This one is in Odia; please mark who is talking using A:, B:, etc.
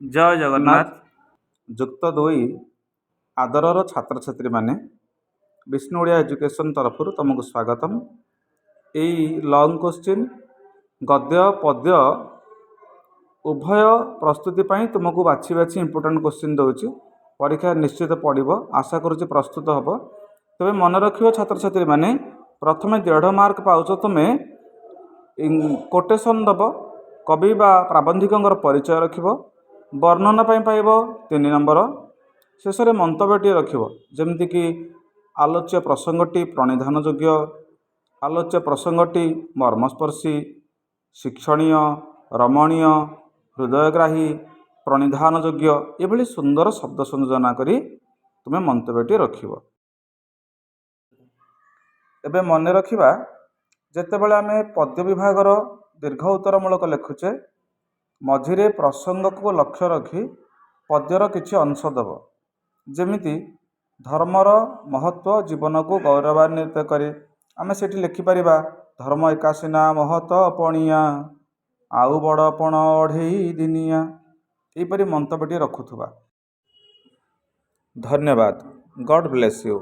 A: ଜୟ ଜଗନ୍ନାଥ।
B: ଯୁକ୍ତ 2 ଆଦରର ଛାତ୍ରଛାତ୍ରୀମାନେ ବିଷ୍ଣୁ ଓଡ଼ିଆ ଏଜୁକେସନ୍ ତରଫରୁ ତୁମକୁ ସ୍ୱାଗତମ୍। ଏଇ ଲଙ୍ଗ୍ କୋଶ୍ଚିନ୍ ଗଦ୍ୟ ପଦ୍ୟ ଉଭୟ ପ୍ରସ୍ତୁତି ପାଇଁ ତୁମକୁ ବାଛି ବାଛି ଇମ୍ପୋର୍ଟାଣ୍ଟ କୋଶ୍ଚିନ୍ ଦେଉଛି। ପରୀକ୍ଷା ନିଶ୍ଚିତ ପଡ଼ିବ, ଆଶା କରୁଛି ପ୍ରସ୍ତୁତ ହେବ। ତେବେ ମନେ ରଖିବ ଛାତ୍ରଛାତ୍ରୀମାନେ, ପ୍ରଥମେ 1.5 ମାର୍କ ପାଉଛ ତୁମେ କୋଟେସନ୍ ଦେବ, କବି ବା ପ୍ରାବନ୍ଧିକଙ୍କର ପରିଚୟ ରଖିବ। ବର୍ଣ୍ଣନା ପାଇଁ ପାଇବ 3 ନମ୍ବର। ଶେଷରେ ମନ୍ତବ୍ୟଟିଏ ରଖିବ, ଯେମିତିକି ଆଲୋଚ୍ୟ ପ୍ରସଙ୍ଗଟି ପ୍ରଣିଧାନ ଯୋଗ୍ୟ, ଆଲୋଚ୍ୟ ପ୍ରସଙ୍ଗଟି ମର୍ମସ୍ପର୍ଶୀ, ଶିକ୍ଷଣୀୟ, ରମଣୀୟ, ହୃଦୟଗ୍ରାହୀ, ପ୍ରଣିଧାନ ଯୋଗ୍ୟ, ଏଭଳି ସୁନ୍ଦର ଶବ୍ଦ ସଂଯୋଜନା କରି ତୁମେ ମନ୍ତବ୍ୟଟି ରଖିବ। ଏବେ ମନେ ରଖିବା, ଯେତେବେଳେ ଆମେ ପଦ୍ୟ ବିଭାଗର ଦୀର୍ଘ ଉତ୍ତରମୂଳକ ଲେଖୁଛେ, ମଝିରେ ପ୍ରସଙ୍ଗକୁ ଲକ୍ଷ୍ୟ ରଖି ପଦ୍ୟର କିଛି ଅଂଶ ଦେବ। ଯେମିତି ଧର୍ମର ମହତ୍ଵ ଜୀବନକୁ ଗୌରବାନ୍ୱିତ କରି ଆମେ ସେଠି ଲେଖିପାରିବା, ଧର୍ମ ଏକାସିନା ମହତ ପଣିଆ, ଆଉ ବଡ଼ ପଣ ଅଢ଼େଇ ଦିନିଆ। ଏହିପରି ମନ୍ତବ୍ୟଟି ରଖୁଥିବା। ଧନ୍ୟବାଦ। ଗଡ୍ ବ୍ଲେସ୍ ୟୁ।